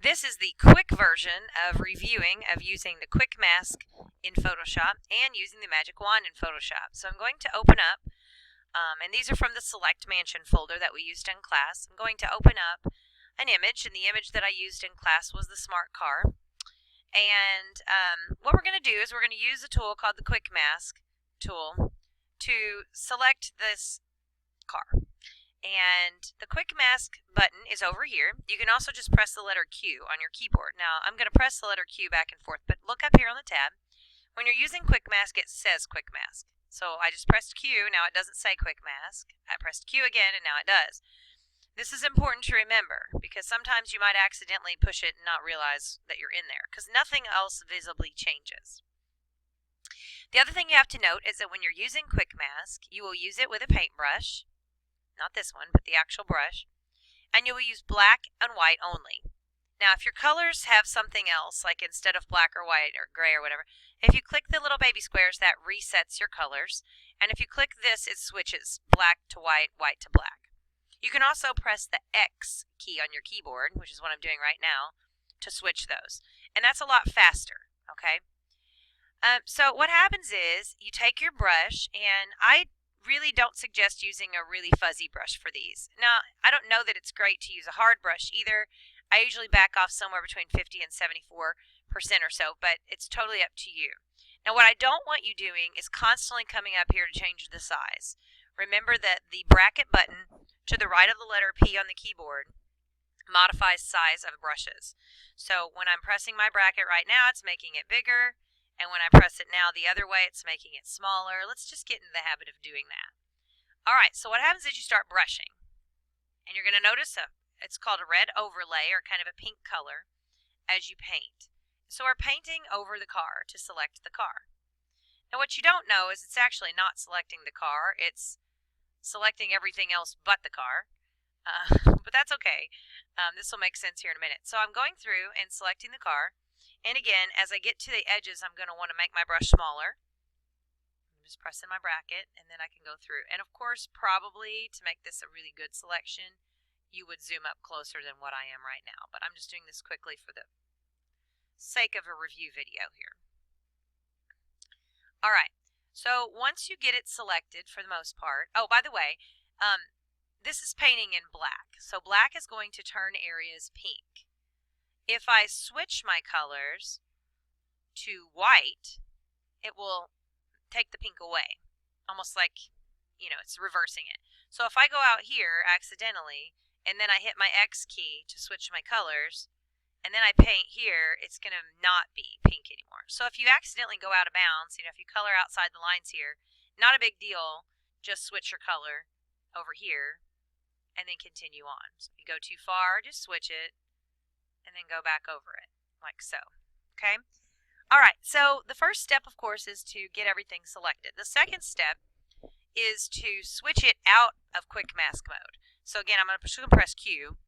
This is the quick version of reviewing of using the Quick Mask in Photoshop and using the Magic Wand in Photoshop. So I'm going to open up, and these are from the Select Mansion folder that we used in class. I'm going to open up an image, and the image that I used in class was the smart car. And what we're going to do is we're going to use a tool called the Quick Mask tool to select this car. And the Quick Mask button is over here. You can also just press the letter Q on your keyboard. Now, I'm going to press the letter Q back and forth, but look up here on the tab. When you're using Quick Mask, it says Quick Mask. So I just pressed Q, now it doesn't say Quick Mask. I pressed Q again, and now it does. This is important to remember, because sometimes you might accidentally push it and not realize that you're in there, because nothing else visibly changes. The other thing you have to note is that when you're using Quick Mask, you will use it with a paintbrush. Not this one, but the actual brush, and you will use black and white only. Now, if your colors have something else, like instead of black or white or gray or whatever, if you click the little baby squares, that resets your colors, and if you click this, it switches black to white, white to black. You can also press the X key on your keyboard, which is what I'm doing right now, to switch those, and that's a lot faster, okay? So what happens is you take your brush, and I really don't suggest using a really fuzzy brush for these. Now, I don't know that it's great to use a hard brush either. I usually back off somewhere between 50 and 74% or so, but it's totally up to you. Now, what I don't want you doing is constantly coming up here to change the size. Remember that the bracket button to the right of the letter P on the keyboard modifies size of brushes. So when I'm pressing my bracket right now, it's making it bigger. And when I press it now the other way, it's making it smaller. Let's just get into the habit of doing that. All right, so what happens is you start brushing. And you're going to notice it's called a red overlay, or kind of a pink color, as you paint. So we're painting over the car to select the car. Now what you don't know is it's actually not selecting the car. It's selecting everything else but the car. But that's okay. This will make sense here in a minute. So I'm going through and selecting the car. And again, as I get to the edges, I'm going to want to make my brush smaller. I'm just pressing my bracket, and then I can go through. And of course, probably to make this a really good selection, you would zoom up closer than what I am right now. But I'm just doing this quickly for the sake of a review video here. All right, so once you get it selected for the most part, oh, by the way, this is painting in black. So black is going to turn areas pink. If I switch my colors to white, it will take the pink away, almost like, it's reversing it. So if I go out here accidentally, and then I hit my X key to switch my colors, and then I paint here, it's going to not be pink anymore. So if you accidentally go out of bounds, if you color outside the lines here, not a big deal, just switch your color over here, and then continue on. So if you go too far, just switch it, and then go back over it, like so, okay? All right, so the first step, of course, is to get everything selected. The second step is to switch it out of Quick Mask mode. So again, I'm going to press Q,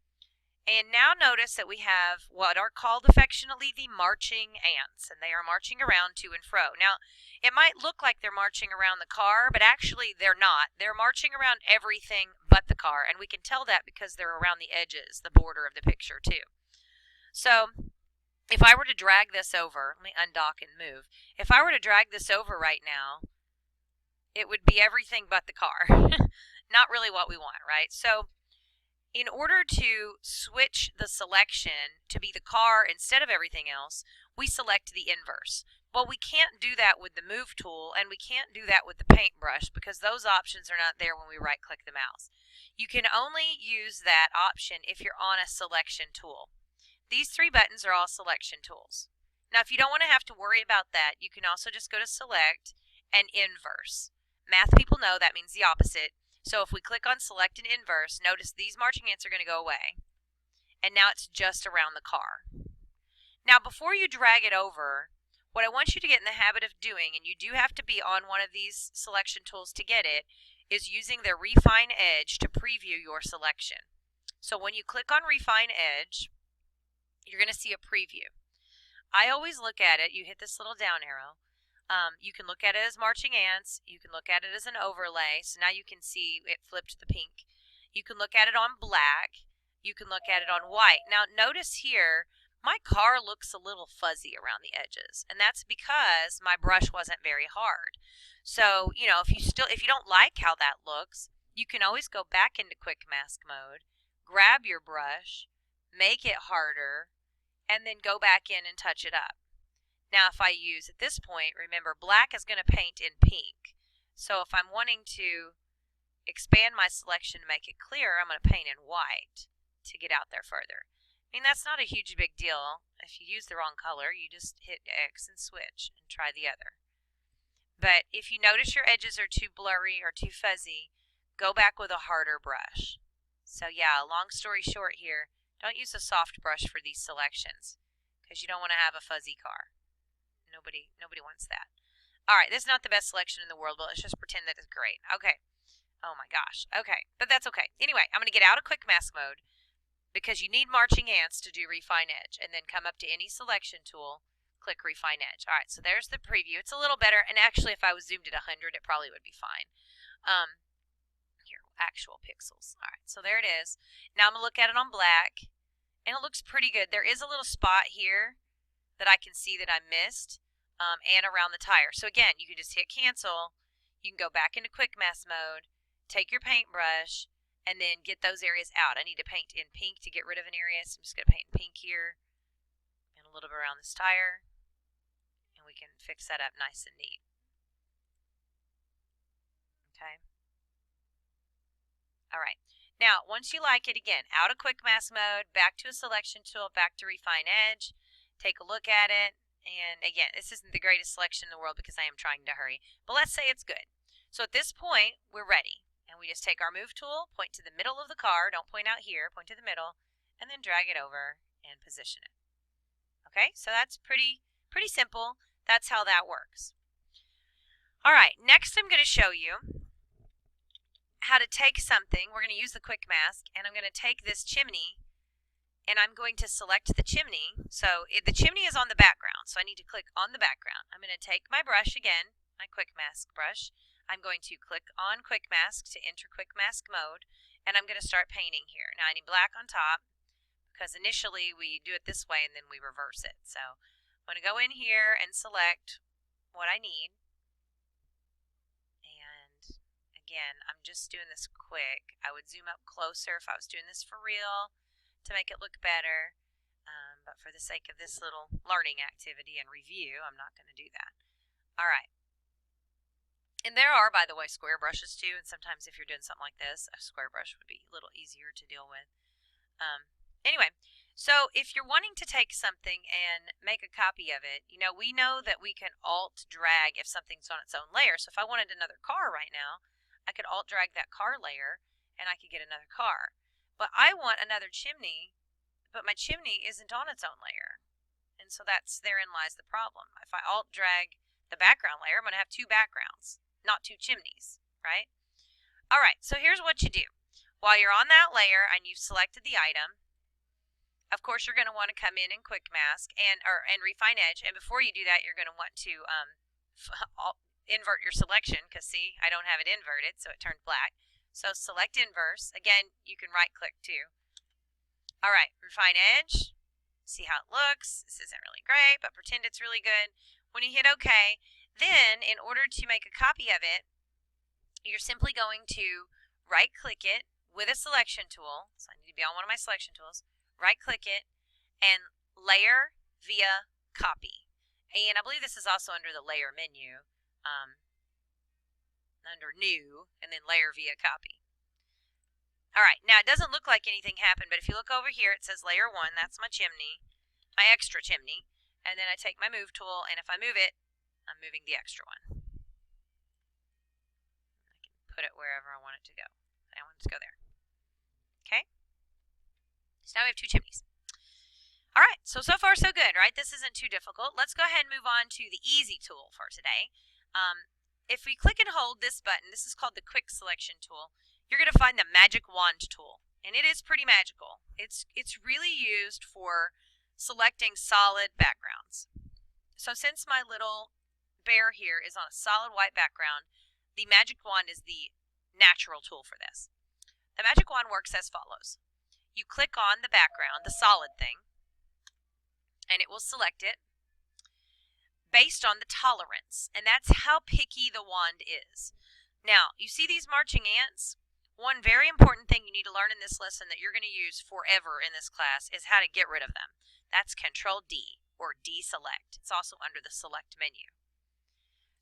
and now notice that we have what are called affectionately the marching ants, and they are marching around to and fro. Now, it might look like they're marching around the car, but actually they're not. They're marching around everything but the car, and we can tell that because they're around the edges, the border of the picture, too. So if I were to drag this over, let me undock and move. If I were to drag this over right now, it would be everything but the car. Not really what we want, right? So in order to switch the selection to be the car instead of everything else, we select the inverse. Well, we can't do that with the Move tool, and we can't do that with the paintbrush because those options are not there when we right-click the mouse. You can only use that option if you're on a selection tool. These three buttons are all selection tools. Now, if you don't want to have to worry about that, you can also just go to Select and Inverse. Math people know that means the opposite. So if we click on Select and Inverse, notice these marching ants are going to go away. And now it's just around the car. Now, before you drag it over, what I want you to get in the habit of doing, and you do have to be on one of these selection tools to get it, is using the Refine Edge to preview your selection. So when you click on Refine Edge, you're going to see a preview. I always look at it, you hit this little down arrow. You can look at it as marching ants. You can look at it as an overlay. So now you can see it flipped the pink. You can look at it on black. You can look at it on white. Now notice here, my car looks a little fuzzy around the edges, and that's because my brush wasn't very hard. So, if you don't like how that looks, you can always go back into quick mask mode, grab your brush, make it harder, and then go back in and touch it up. Now, if I use, at this point, remember, black is going to paint in pink. So if I'm wanting to expand my selection to make it clear, I'm going to paint in white to get out there further. I mean, that's not a huge big deal. If you use the wrong color, you just hit X and switch and try the other. But if you notice your edges are too blurry or too fuzzy, go back with a harder brush. So yeah, long story short here, don't use a soft brush for these selections because you don't want to have a fuzzy car. Nobody wants that. All right, this is not the best selection in the world, but let's just pretend that it's great. Okay. Oh my gosh. Okay, but that's okay. Anyway, I'm going to get out of quick mask mode because you need marching ants to do refine edge, and then come up to any selection tool, click refine edge. All right, so there's the preview. It's a little better, and actually if I was zoomed at 100, it probably would be fine. Here, actual pixels. All right, so there it is. Now I'm going to look at it on black, and it looks pretty good. There is a little spot here that I can see that I missed, and around the tire. So again, you can just hit cancel. You can go back into quick mask mode, take your paintbrush, and then get those areas out. I need to paint in pink to get rid of an area, so I'm just going to paint in pink here and a little bit around this tire, and we can fix that up nice and neat. Okay. All right. Now, once you like it, again, out of quick mask mode, back to a selection tool, back to refine edge, take a look at it, and again, this isn't the greatest selection in the world because I am trying to hurry, but let's say it's good. So at this point, we're ready. And we just take our move tool, point to the middle of the car, don't point out here, point to the middle, and then drag it over and position it. Okay, so that's pretty simple. That's how that works. All right, next I'm going to show you how to take something. We're going to use the quick mask, and I'm going to take this chimney, and I'm going to select the chimney. So the chimney is on the background, so I need to click on the background. I'm going to take my brush again, my quick mask brush. I'm going to click on quick mask to enter quick mask mode, and I'm going to start painting here. Now I need black on top because initially we do it this way and then we reverse it. So I'm going to go in here and select what I need. And again, I'm just doing this quick. I would zoom up closer if I was doing this for real to make it look better. But for the sake of this little learning activity and review, I'm not going to do that. All right. And there are, by the way, square brushes too, and sometimes if you're doing something like this, a square brush would be a little easier to deal with. Anyway, so if you're wanting to take something and make a copy of it, we know that we can Alt-drag if something's on its own layer. So if I wanted another car right now, I could Alt-drag that car layer, and I could get another car. But I want another chimney, but my chimney isn't on its own layer. And so therein lies the problem. If I Alt-drag the background layer, I'm going to have two backgrounds, not two chimneys, right? All right, so here's what you do. While you're on that layer and you've selected the item, of course you're going to want to come in and quick mask and refine edge. And before you do that, you're going to want to invert your selection because see, I don't have it inverted, so it turned black. So select inverse. Again, you can right click too. All right, refine edge. See how it looks. This isn't really great, but pretend it's really good. When you hit OK, then in order to make a copy of it, you're simply going to right-click it with a selection tool. So I need to be on one of my selection tools. Right-click it and layer via copy. And I believe this is also under the layer menu, under new, and then layer via copy. All right, now it doesn't look like anything happened, but if you look over here, it says layer 1. That's my chimney, my extra chimney. And then I take my move tool, and if I move it, I'm moving the extra one. I can put it wherever I want it to go. I want it to go there. Okay? So now we have two chimneys. All right, so far so good, right? This isn't too difficult. Let's go ahead and move on to the easy tool for today. If we click and hold this button, this is called the quick selection tool, you're going to find the magic wand tool. And it is pretty magical. It's really used for selecting solid backgrounds. So since my little bear here is on a solid white background, the magic wand is the natural tool for this. The magic wand works as follows. You click on the background, the solid thing, and it will select it based on the tolerance, and that's how picky the wand is. Now, you see these marching ants? One very important thing you need to learn in this lesson that you're going to use forever in this class is how to get rid of them. That's Control D, or deselect. It's also under the select menu.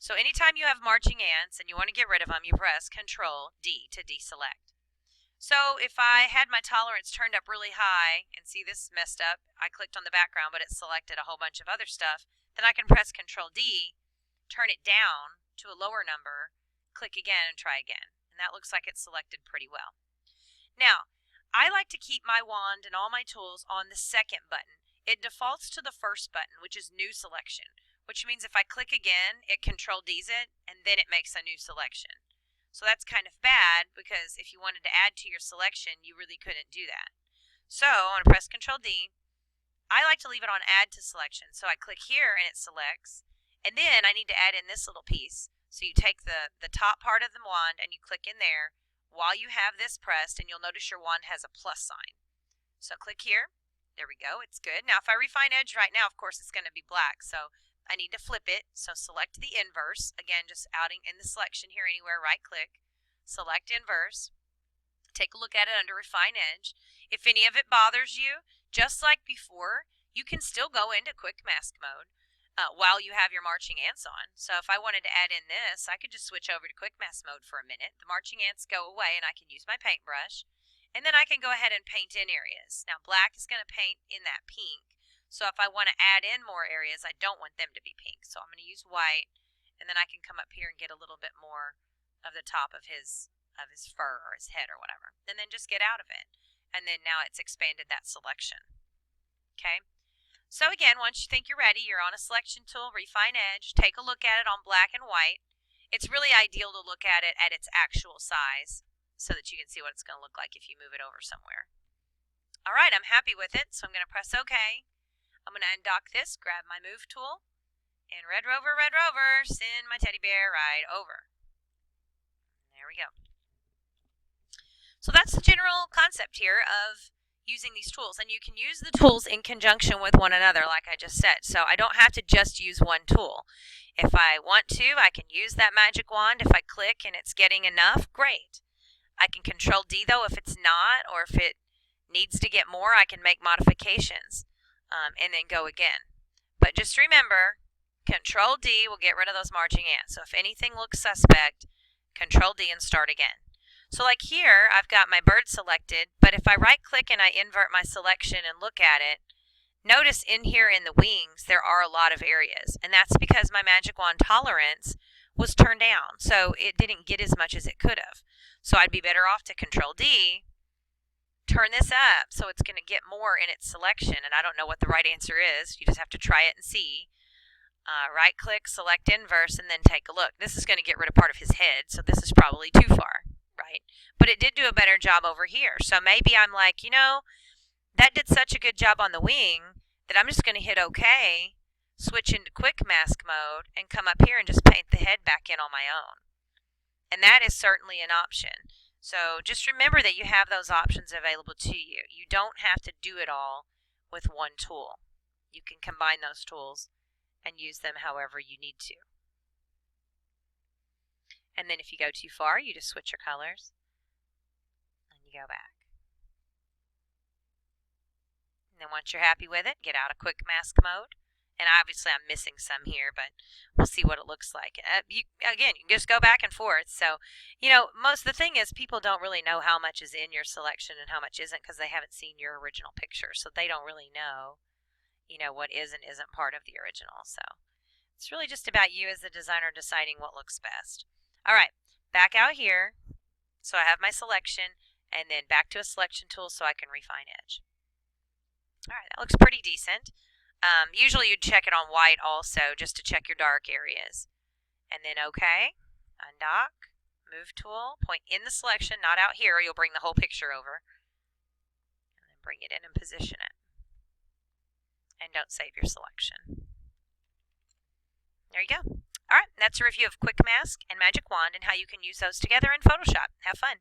So anytime you have marching ants and you want to get rid of them, you press Control D to deselect. So if I had my tolerance turned up really high, and see this messed up, I clicked on the background but it selected a whole bunch of other stuff, then I can press Control D, turn it down to a lower number, click again and try again. And that looks like it's selected pretty well. Now, I like to keep my wand and all my tools on the second button. It defaults to the first button, which is New Selection, which means if I click again, it Control D's it, and then it makes a new selection. So that's kind of bad, because if you wanted to add to your selection, you really couldn't do that. So I'm going to press Control D. I like to leave it on Add to Selection. So I click here and it selects, and then I need to add in this little piece. So you take the top part of the wand and you click in there while you have this pressed, and you'll notice your wand has a plus sign. So click here. There we go. It's good. Now if I refine edge right now, of course it's going to be black. So I need to flip it. So select the inverse. Again, just outing in the selection here anywhere, right click. Select inverse. Take a look at it under refine edge. If any of it bothers you, just like before, you can still go into quick mask mode while you have your marching ants on. So if I wanted to add in this, I could just switch over to quick mask mode for a minute. The marching ants go away and I can use my paintbrush. And then I can go ahead and paint in areas. Now black is going to paint in that pink. So if I want to add in more areas, I don't want them to be pink. So I'm going to use white, and then I can come up here and get a little bit more of the top of his fur or his head or whatever. And then just get out of it. And then now it's expanded that selection. Okay? So again, once you think you're ready, you're on a selection tool, refine edge, take a look at it on black and white. It's really ideal to look at it at its actual size so that you can see what it's going to look like if you move it over somewhere. All right, I'm happy with it, so I'm going to press OK. I'm going to undock this, grab my move tool, and Red Rover, send my teddy bear right over. There we go. So that's the general concept here of using these tools, and you can use the tools in conjunction with one another like I just said. So I don't have to just use one tool. If I want to, I can use that magic wand. If I click and it's getting enough, great. I can Control D though if it's not, or if it needs to get more, I can make modifications and then go again. But just remember, Control D will get rid of those marching ants. So if anything looks suspect, Control D and start again. So like here, I've got my bird selected, but if I right click and I invert my selection and look at it, notice in here in the wings there are a lot of areas, and that's because my magic wand tolerance was turned down, so it didn't get as much as it could have. So I'd be better off to Control D, turn this up so it's going to get more in its selection, and I don't know what the right answer is. You just have to try it and see. Right click, select inverse, and then take a look. This is going to get rid of part of his head, so this is probably too far. Right? But it did do a better job over here. So maybe I'm like, you know, that did such a good job on the wing that I'm just going to hit OK, switch into quick mask mode, and come up here and just paint the head back in on my own. And that is certainly an option. So just remember that you have those options available to you. You don't have to do it all with one tool. You can combine those tools and use them however you need to. And then if you go too far, you just switch your colors and you go back. And then once you're happy with it, get out of quick mask mode. And obviously I'm missing some here, but we'll see what it looks like. Again, you can just go back and forth. So, you know, the thing is people don't really know how much is in your selection and how much isn't because they haven't seen your original picture. So they don't really know, you know, what is and isn't part of the original. So it's really just about you as the designer deciding what looks best. All right, back out here, so I have my selection, and then back to a selection tool so I can refine edge. All right, that looks pretty decent. Usually you'd check it on white also, just to check your dark areas. And then OK, undock, move tool, point in the selection, not out here, or you'll bring the whole picture over. And then bring it in and position it. And don't save your selection. There you go. All right, that's a review of Quick Mask and Magic Wand and how you can use those together in Photoshop. Have fun.